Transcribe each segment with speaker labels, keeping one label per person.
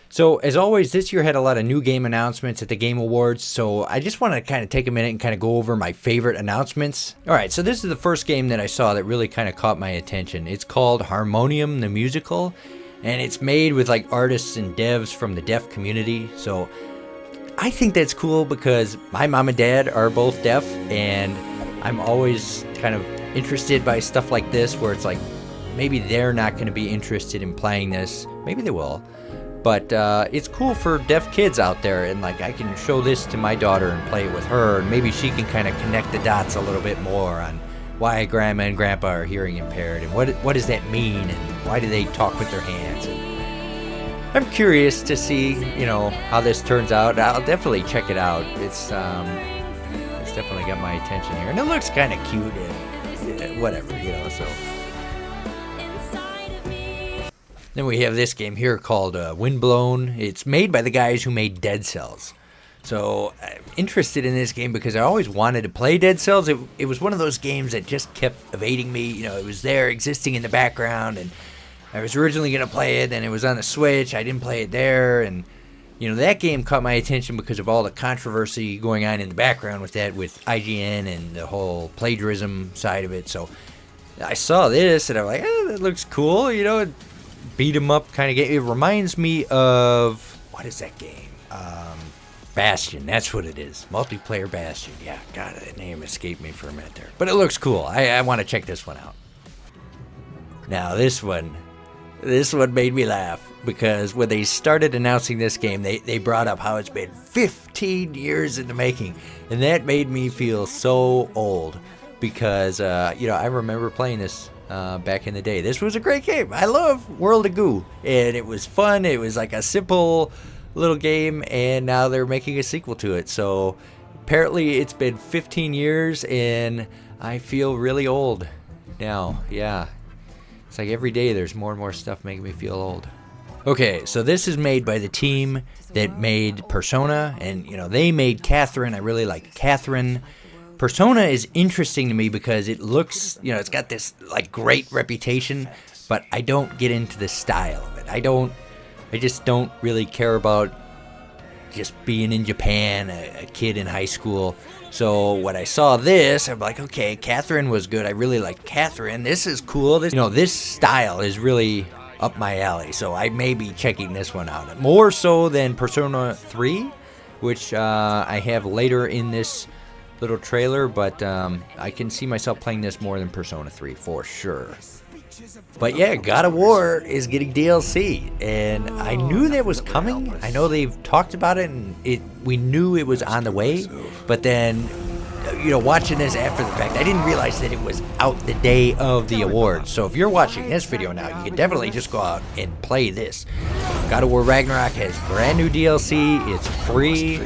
Speaker 1: So, as always, this year had a lot of new game announcements at the Game Awards, so I just want to kind of take a minute and kind of go over my favorite announcements. Alright, so this is the first game that I saw that really kind of caught my attention. It's called Harmonium The Musical, and it's made with like artists and devs from the deaf community, so I think that's cool because my mom and dad are both deaf, and I'm always kind of interested by stuff like this where it's like, maybe they're not going to be interested in playing this, maybe they will. But it's cool for deaf kids out there, and like I can show this to my daughter and play it with her, and maybe she can kind of connect the dots a little bit more on why grandma and grandpa are hearing impaired, and what does that mean, and why do they talk with their hands. And I'm curious to see, how this turns out. I'll definitely check it out. It's definitely got my attention here, and it looks kind of cute and whatever, so. Then we have this game here called Windblown. It's made by the guys who made Dead Cells. So I'm interested in this game because I always wanted to play Dead Cells. It was one of those games that just kept evading me. It was there existing in the background, and I was originally going to play it, and it was on the Switch. I didn't play it there, and that game caught my attention because of all the controversy going on in the background with that, with IGN and the whole plagiarism side of it. So I saw this, and I'm like, that looks cool, beat 'em up kind of game. It reminds me of, what is that game? Bastion, that's what it is. Multiplayer Bastion. Yeah, God, that name escaped me for a minute there. But it looks cool. I want to check this one out. Now, this one made me laugh because when they started announcing this game, they brought up how it's been 15 years in the making. And that made me feel so old because, I remember playing this back in the day. This was a great game. I love World of Goo, and it was fun. It was like a simple little game, and now they're making a sequel to it. So apparently it's been 15 years, and I feel really old now. Yeah, it's like every day there's more and more stuff making me feel old. Okay, so this is made by the team that made Persona, and they made Catherine. I really like Catherine. Persona is interesting to me because it looks, it's got this like great reputation, but I don't get into the style of it. I just don't really care about just being in Japan, a kid in high school. So when I saw this, I'm like, okay, Catherine was good. I really like Catherine. This is cool. This style is really up my alley. So I may be checking this one out more so than Persona 3, which I have later in this little trailer, but I can see myself playing this more than Persona 3 for sure. But yeah, God of War is getting DLC, and I knew that was coming. I know they've talked about it, and we knew it was on the way, but then, watching this after the fact, I didn't realize that it was out the day of the awards. So if you're watching this video now, you can definitely just go out and play this. God of War Ragnarok has brand new DLC. It's free.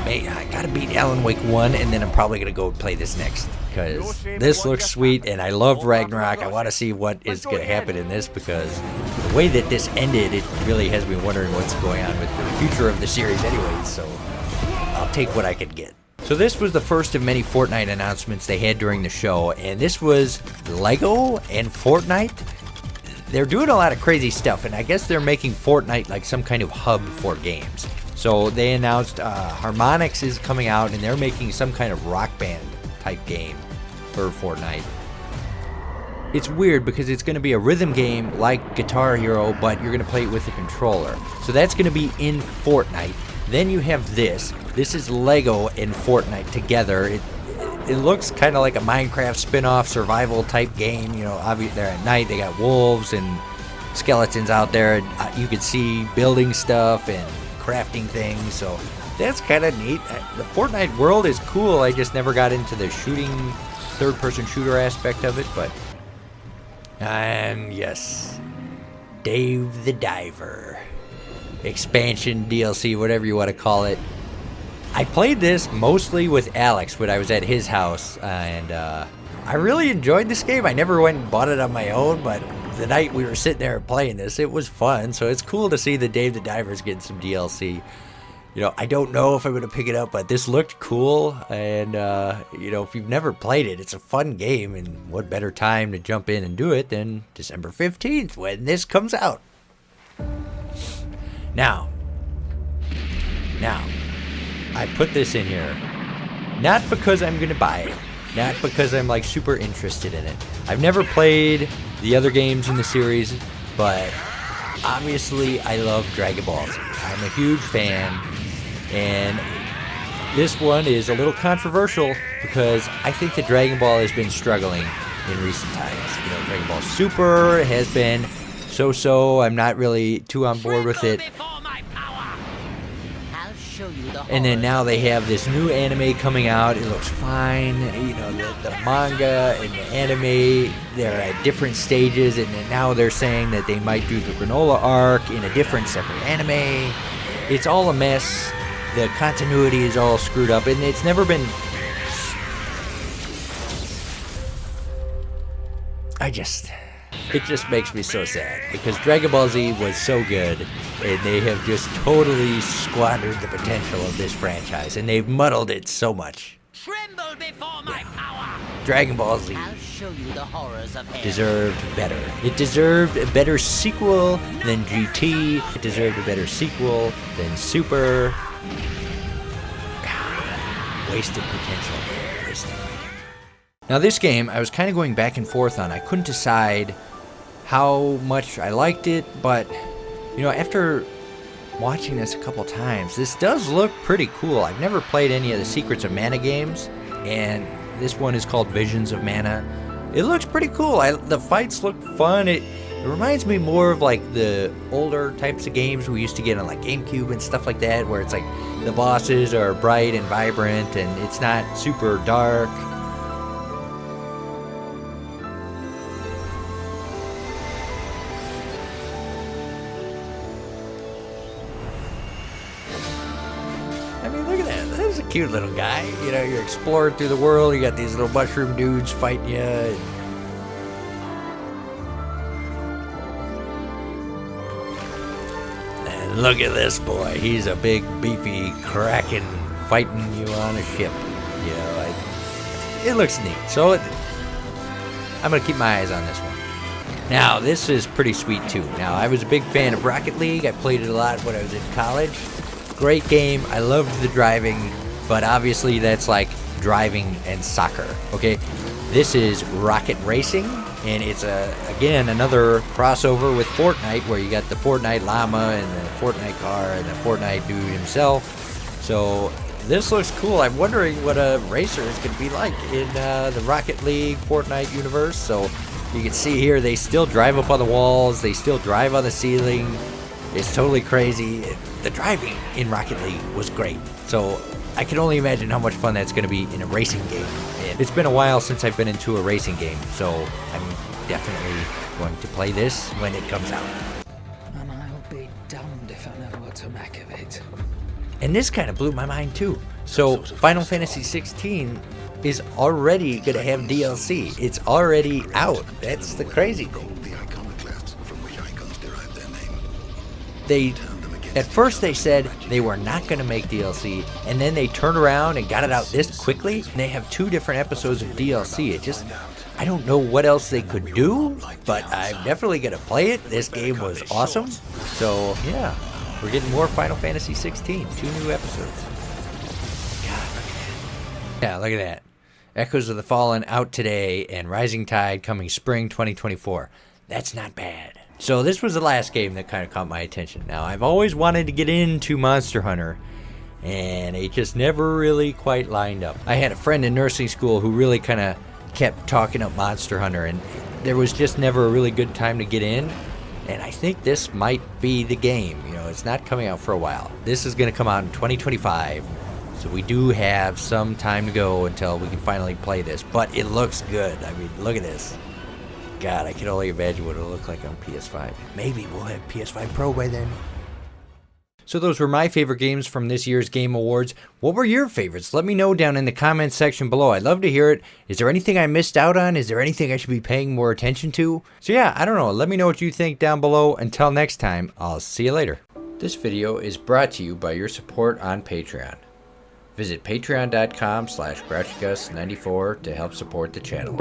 Speaker 1: I gotta beat Alan Wake 1, and then I'm probably gonna go play this next, because this looks sweet, and I loved Ragnarok. I want to see what is gonna happen in this, because the way that this ended, it really has me wondering what's going on with the future of the series anyways, so I'll take what I can get. So this was the first of many Fortnite announcements they had during the show, and this was Lego and Fortnite. They're doing a lot of crazy stuff, and I guess they're making Fortnite like some kind of hub for games. So they announced Harmonix is coming out, and they're making some kind of rock band type game for Fortnite. It's weird because it's going to be a rhythm game like Guitar Hero, but you're going to play it with a controller. So that's going to be in Fortnite. Then you have this. This is Lego and Fortnite together. It looks kind of like a Minecraft spin-off survival type game. Obviously they're at night. They got wolves and skeletons out there. You can see building stuff and crafting things, so that's kind of neat. The Fortnite world is cool. I just never got into the third-person shooter aspect of it, but yes, Dave the Diver expansion DLC, whatever you want to call it. I played this mostly with Alex when I was at his house, and I really enjoyed this game. I never went and bought it on my own, but the night we were sitting there playing this, it was fun. So it's cool to see the Dave the Diver's getting some DLC. I don't know if I'm going to pick it up, but this looked cool. And, if you've never played it, it's a fun game. And what better time to jump in and do it than December 15th when this comes out. Now, I put this in here, not because I'm gonna buy it, not because I'm like super interested in it. I've never played the other games in the series, but obviously I love Dragon Ball Z. I'm a huge fan, and this one is a little controversial because I think that Dragon Ball has been struggling in recent times. You know, Dragon Ball Super has been so-so. I'm not really too on board with it. And then now they have this new anime coming out. It looks fine. You know, the manga and the anime, they're at different stages. And then now they're saying that they might do the granola arc in a different separate anime. It's all a mess. The continuity is all screwed up. And it's never been... It just makes me so sad because Dragon Ball Z was so good, and they have just totally squandered the potential of this franchise, and they've muddled it so much.
Speaker 2: Tremble before my power.
Speaker 1: Dragon Ball Z
Speaker 2: I'll show you the horrors of hell.
Speaker 1: deserved better. It deserved a better sequel than GT. It deserved a better sequel than Super. Wasted potential. Wasted. Now this game, I was kind of going back and forth on. I couldn't decide how much I liked it, but you know, after watching this a couple times, this does look pretty cool. I've never played any of the Secrets of Mana games, and this one is called Visions of Mana. It looks pretty cool. The fights look fun. It reminds me more of like the older types of games we used to get on like GameCube and stuff like that, where it's like the bosses are bright and vibrant and it's not super dark. This is a cute little guy. You know, you're exploring through the world. You got these little mushroom dudes fighting you. And look at this boy. He's a big, beefy kraken fighting you on a ship. You know, it looks neat. So I'm going to keep my eyes on this one. Now, this is pretty sweet too. Now, I was a big fan of Rocket League. I played it a lot when I was in college. Great game. I loved the driving, but obviously that's like driving and soccer. Okay, this is Rocket Racing, and it's again another crossover with Fortnite, where you got the Fortnite llama and the Fortnite car and the Fortnite dude himself. So this looks cool. I'm wondering what a racer is going to be like in the Rocket League Fortnite universe. So you can see here they still drive up on the walls. They still drive on the ceiling. It's totally crazy. The driving in Rocket League was great. So I can only imagine how much fun that's going to be in a racing game. And it's been a while since I've been into a racing game, so I'm definitely going to play this when it comes out.
Speaker 3: And I'll be damned if I know what to make of it.
Speaker 1: And this kind of blew my mind too. So Final Fantasy 16 is already going to have DLC. It's already out. That's the crazy thing. At first they said they were not going to make DLC, and then they turned around and got it out this quickly, and they have 2 different episodes of DLC. I don't know what else they could do, but I'm definitely going to play it. This game was awesome. So yeah, we're getting more Final Fantasy 16, 2 new episodes. God. Yeah, look at that. Echoes of the Fallen out today, and Rising Tide coming spring 2024. That's not bad. So this was the last game that kind of caught my attention. Now, I've always wanted to get into Monster Hunter, and it just never really quite lined up. I had a friend in nursing school who really kind of kept talking up Monster Hunter, and there was just never a really good time to get in. And I think this might be the game. You know, it's not coming out for a while. This is going to come out in 2025, so we do have some time to go until we can finally play this. But it looks good. I mean, look at this. God, I can only imagine what it'll look like on PS5. Maybe we'll have PS5 Pro by then. So those were my favorite games from this year's Game Awards. What were your favorites? Let me know down in the comments section below. I'd love to hear it. Is there anything I missed out on? Is there anything I should be paying more attention to? So yeah, I don't know. Let me know what you think down below. Until next time, I'll see you later. This video is brought to you by your support on Patreon. Visit patreon.com/GrouchyGus94 to help support the channel.